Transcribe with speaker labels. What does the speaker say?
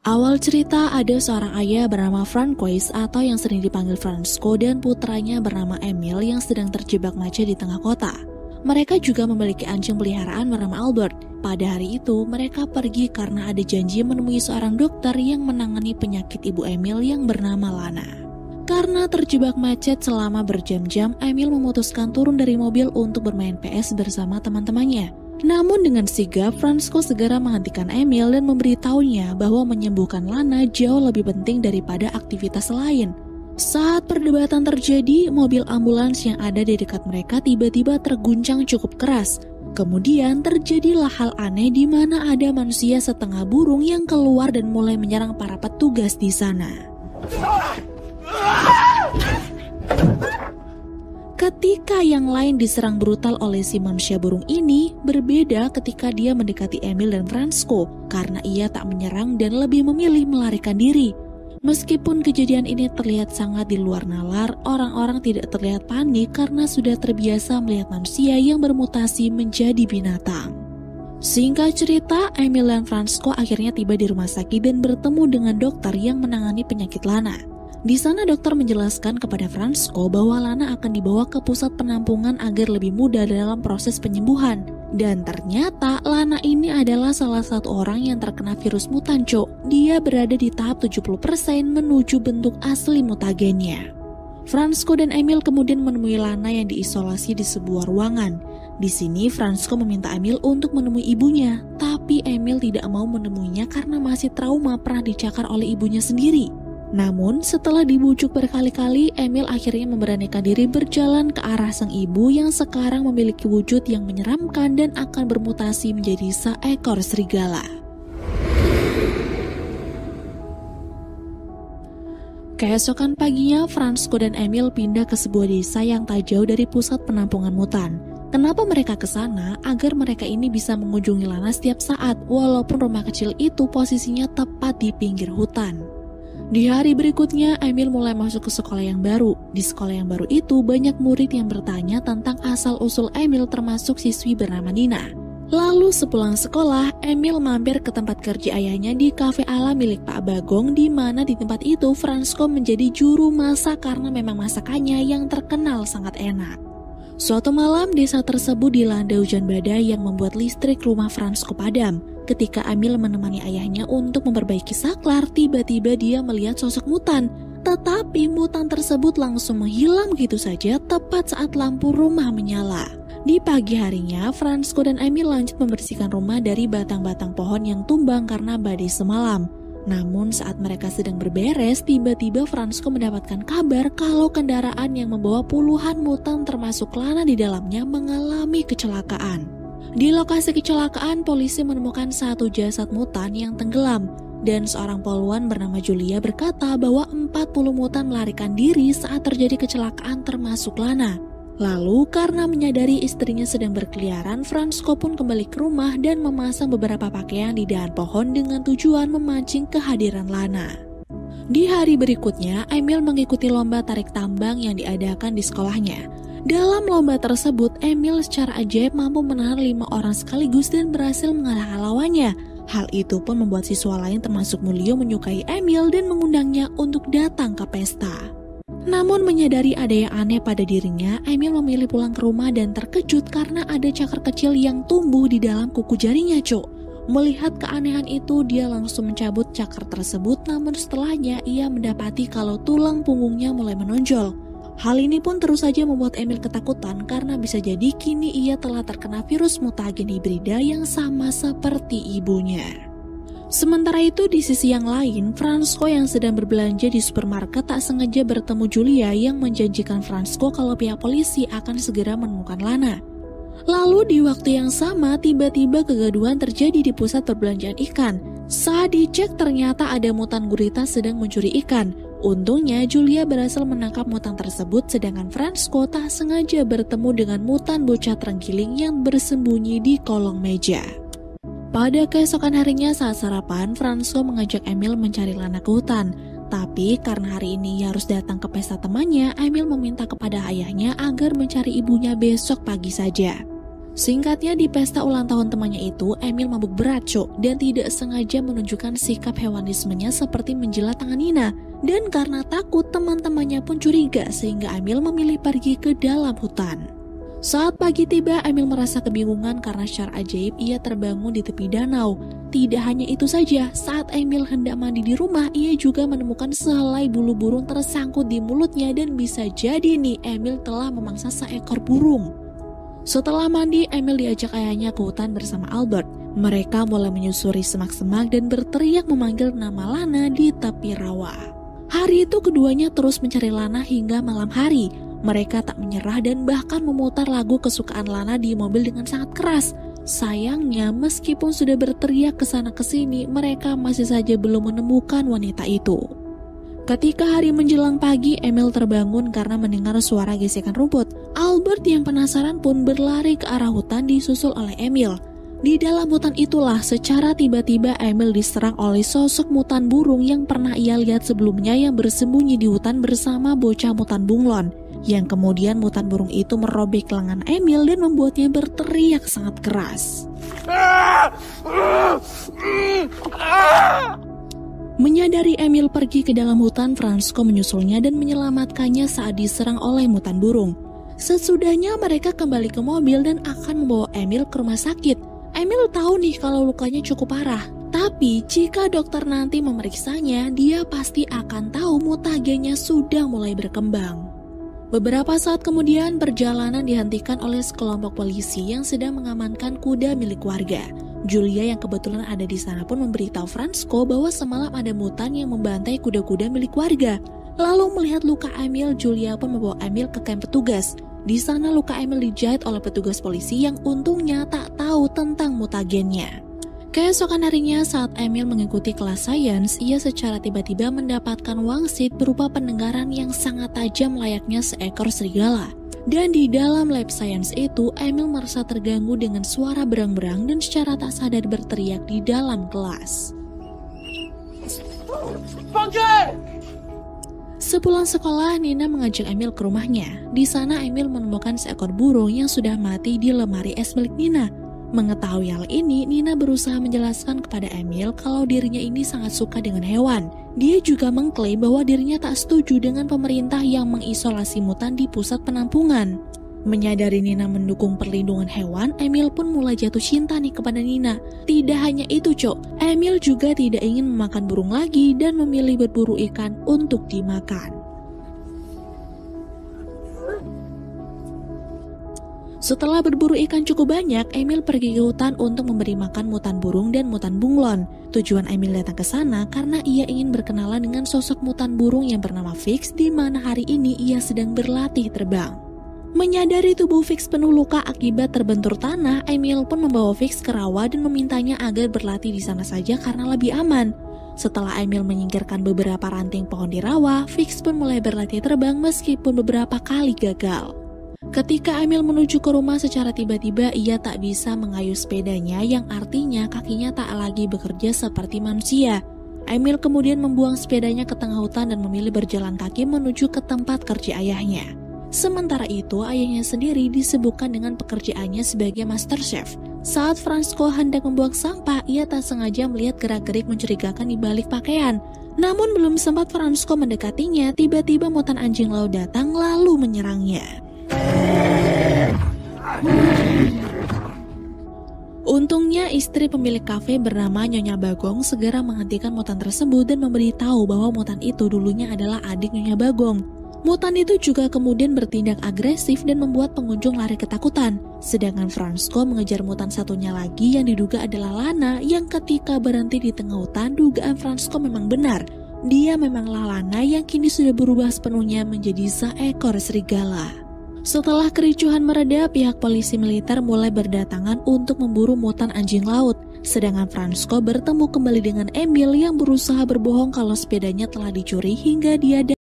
Speaker 1: Awal cerita ada seorang ayah bernama Francois atau yang sering dipanggil Fransko dan putranya bernama Emil yang sedang terjebak macet di tengah kota. Mereka juga memiliki anjing peliharaan bernama Albert. Pada hari itu mereka pergi karena ada janji menemui seorang dokter yang menangani penyakit ibu Emil yang bernama Lana. Karena terjebak macet selama berjam-jam, Emil memutuskan turun dari mobil untuk bermain PS bersama teman-temannya. Namun dengan sigap, Fransko segera menghentikan Emil dan memberitahunya bahwa menyembuhkan Lana jauh lebih penting daripada aktivitas lain. Saat perdebatan terjadi, mobil ambulans yang ada di dekat mereka tiba-tiba terguncang cukup keras. Kemudian terjadilah hal aneh di mana ada manusia setengah burung yang keluar dan mulai menyerang para petugas di sana. Ketika yang lain diserang brutal oleh si manusia burung ini, berbeda ketika dia mendekati Emil dan Fransko karena ia tak menyerang dan lebih memilih melarikan diri. Meskipun kejadian ini terlihat sangat di luar nalar, orang-orang tidak terlihat panik karena sudah terbiasa melihat manusia yang bermutasi menjadi binatang. Singkat cerita, Emil dan Fransko akhirnya tiba di rumah sakit dan bertemu dengan dokter yang menangani penyakit Lana. Di sana dokter menjelaskan kepada Fransko bahwa Lana akan dibawa ke pusat penampungan agar lebih mudah dalam proses penyembuhan. Dan ternyata Lana ini adalah salah satu orang yang terkena virus mutan, Cok. Dia berada di tahap 70% menuju bentuk asli mutagennya. Fransko dan Emil kemudian menemui Lana yang diisolasi di sebuah ruangan. Di sini Fransko meminta Emil untuk menemui ibunya, tapi Emil tidak mau menemuinya karena masih trauma pernah dicakar oleh ibunya sendiri. Namun setelah dibujuk berkali-kali, Emil akhirnya memberanikan diri berjalan ke arah sang ibu yang sekarang memiliki wujud yang menyeramkan dan akan bermutasi menjadi seekor serigala. Keesokan paginya, Fransko dan Emil pindah ke sebuah desa yang tak jauh dari pusat penampungan mutan. Kenapa mereka ke sana? Agar mereka ini bisa mengunjungi Lana setiap saat, walaupun rumah kecil itu posisinya tepat di pinggir hutan. Di hari berikutnya, Emil mulai masuk ke sekolah yang baru. Di sekolah yang baru itu, banyak murid yang bertanya tentang asal-usul Emil termasuk siswi bernama Nina. Lalu sepulang sekolah, Emil mampir ke tempat kerja ayahnya di kafe ala milik Pak Bagong, di mana di tempat itu Fransko menjadi juru masak karena memang masakannya yang terkenal sangat enak. Suatu malam, desa tersebut dilanda hujan badai yang membuat listrik rumah Fransko padam. Ketika Emil menemani ayahnya untuk memperbaiki saklar, tiba-tiba dia melihat sosok mutan. Tetapi mutan tersebut langsung menghilang gitu saja tepat saat lampu rumah menyala. Di pagi harinya, Fransko dan Emil lanjut membersihkan rumah dari batang-batang pohon yang tumbang karena badai semalam. Namun saat mereka sedang berberes, tiba-tiba Fransko mendapatkan kabar kalau kendaraan yang membawa puluhan mutan termasuk Lana di dalamnya mengalami kecelakaan. Di lokasi kecelakaan, polisi menemukan satu jasad mutan yang tenggelam, dan seorang poluan bernama Julia berkata bahwa 40 mutan melarikan diri saat terjadi kecelakaan termasuk Lana. Lalu karena menyadari istrinya sedang berkeliaran, Fransko pun kembali ke rumah dan memasang beberapa pakaian di dahan pohon dengan tujuan memancing kehadiran Lana. Di hari berikutnya, Emil mengikuti lomba tarik tambang yang diadakan di sekolahnya. Dalam lomba tersebut, Emil secara ajaib mampu menahan 5 orang sekaligus dan berhasil mengalahkan lawannya. Hal itu pun membuat siswa lain termasuk Mulyo menyukai Emil dan mengundangnya untuk datang ke pesta. Namun menyadari ada yang aneh pada dirinya, Emil memilih pulang ke rumah dan terkejut karena ada cakar kecil yang tumbuh di dalam kuku jarinya, Cok. Melihat keanehan itu, dia langsung mencabut cakar tersebut, namun setelahnya ia mendapati kalau tulang punggungnya mulai menonjol. Hal ini pun terus saja membuat Emil ketakutan karena bisa jadi kini ia telah terkena virus mutagen hibrida yang sama seperti ibunya. Sementara itu di sisi yang lain, Fransko yang sedang berbelanja di supermarket tak sengaja bertemu Julia yang menjanjikan Fransko kalau pihak polisi akan segera menemukan Lana. Lalu di waktu yang sama tiba-tiba kegaduhan terjadi di pusat perbelanjaan ikan. Saat dicek ternyata ada mutan gurita sedang mencuri ikan. Untungnya Julia berhasil menangkap mutan tersebut, sedangkan Fransko tak sengaja bertemu dengan mutan bocah terenggiling yang bersembunyi di kolong meja. Pada keesokan harinya saat sarapan, Fransko mengajak Emil mencari Lana ke hutan. Tapi karena hari ini ia harus datang ke pesta temannya, Emil meminta kepada ayahnya agar mencari ibunya besok pagi saja. Singkatnya, di pesta ulang tahun temannya itu, Emil mabuk berat, dan tidak sengaja menunjukkan sikap hewanismenya seperti menjilat tangan Nina. Dan karena takut, teman-temannya pun curiga sehingga Emil memilih pergi ke dalam hutan. Saat pagi tiba, Emil merasa kebingungan karena secara ajaib ia terbangun di tepi danau. Tidak hanya itu saja, saat Emil hendak mandi di rumah, ia juga menemukan sehelai bulu burung tersangkut di mulutnya dan bisa jadi nih Emil telah memangsa seekor burung. Setelah mandi, Emil diajak ayahnya ke hutan bersama Albert. Mereka mulai menyusuri semak-semak dan berteriak memanggil nama Lana di tepi rawa. Hari itu keduanya terus mencari Lana hingga malam hari. Mereka tak menyerah dan bahkan memutar lagu kesukaan Lana di mobil dengan sangat keras. Sayangnya, meskipun sudah berteriak ke sana ke sini, mereka masih saja belum menemukan wanita itu. Ketika hari menjelang pagi, Emil terbangun karena mendengar suara gesekan rumput. Albert yang penasaran pun berlari ke arah hutan disusul oleh Emil. Di dalam hutan itulah secara tiba-tiba Emil diserang oleh sosok mutan burung yang pernah ia lihat sebelumnya yang bersembunyi di hutan bersama bocah mutan bunglon. Yang kemudian mutan burung itu merobek lengan Emil dan membuatnya berteriak sangat keras. Menyadari Emil pergi ke dalam hutan, Fransko menyusulnya dan menyelamatkannya saat diserang oleh mutan burung. Sesudahnya mereka kembali ke mobil dan akan membawa Emil ke rumah sakit. Emil tahu nih kalau lukanya cukup parah. Tapi jika dokter nanti memeriksanya, dia pasti akan tahu mutagenya sudah mulai berkembang. Beberapa saat kemudian, perjalanan dihentikan oleh sekelompok polisi yang sedang mengamankan kuda milik warga. Julia yang kebetulan ada di sana pun memberitahu Fransko bahwa semalam ada mutan yang membantai kuda-kuda milik warga. Lalu melihat luka Emil, Julia pun membawa Emil ke kamp petugas. Di sana luka Emil dijahit oleh petugas polisi yang untungnya tak tahu tentang mutagennya. Keesokan harinya saat Emil mengikuti kelas sains, ia secara tiba-tiba mendapatkan wangsit berupa pendengaran yang sangat tajam layaknya seekor serigala. Dan di dalam lab science itu, Emil merasa terganggu dengan suara berang-berang dan secara tak sadar berteriak di dalam kelas. Sepulang sekolah, Nina mengajak Emil ke rumahnya. Di sana Emil menemukan seekor burung yang sudah mati di lemari es milik Nina. Mengetahui hal ini, Nina berusaha menjelaskan kepada Emil kalau dirinya ini sangat suka dengan hewan. Dia juga mengklaim bahwa dirinya tak setuju dengan pemerintah yang mengisolasi mutan di pusat penampungan. Menyadari Nina mendukung perlindungan hewan, Emil pun mulai jatuh cinta nih kepada Nina. Tidak hanya itu, Emil juga tidak ingin memakan burung lagi dan memilih berburu ikan untuk dimakan. Setelah berburu ikan cukup banyak, Emil pergi ke hutan untuk memberi makan mutan burung dan mutan bunglon. Tujuan Emil datang ke sana karena ia ingin berkenalan dengan sosok mutan burung yang bernama Fix, di mana hari ini ia sedang berlatih terbang. Menyadari tubuh Fix penuh luka akibat terbentur tanah, Emil pun membawa Fix ke rawa dan memintanya agar berlatih di sana saja karena lebih aman. Setelah Emil menyingkirkan beberapa ranting pohon di rawa, Fix pun mulai berlatih terbang meskipun beberapa kali gagal. Ketika Emil menuju ke rumah secara tiba-tiba ia tak bisa mengayuh sepedanya yang artinya kakinya tak lagi bekerja seperti manusia. Emil kemudian membuang sepedanya ke tengah hutan dan memilih berjalan kaki menuju ke tempat kerja ayahnya. Sementara itu ayahnya sendiri disibukkan dengan pekerjaannya sebagai master chef. Saat Fransko hendak membuang sampah, ia tak sengaja melihat gerak-gerik mencurigakan di balik pakaian. Namun belum sempat Fransko mendekatinya, tiba-tiba mutan anjing laut datang lalu menyerangnya. Untungnya istri pemilik kafe bernama Nyonya Bagong segera menghentikan mutan tersebut dan memberitahu bahwa mutan itu dulunya adalah adik Nyonya Bagong. Mutan itu juga kemudian bertindak agresif dan membuat pengunjung lari ketakutan. Sedangkan Fransko mengejar mutan satunya lagi yang diduga adalah Lana yang ketika berhenti di tengah hutan, dugaan Fransko memang benar. Dia memanglah Lana yang kini sudah berubah sepenuhnya menjadi seekor serigala. Setelah kericuhan mereda, pihak polisi militer mulai berdatangan untuk memburu mutan anjing laut. Sedangkan Fransko bertemu kembali dengan Emil yang berusaha berbohong kalau sepedanya telah dicuri hingga dia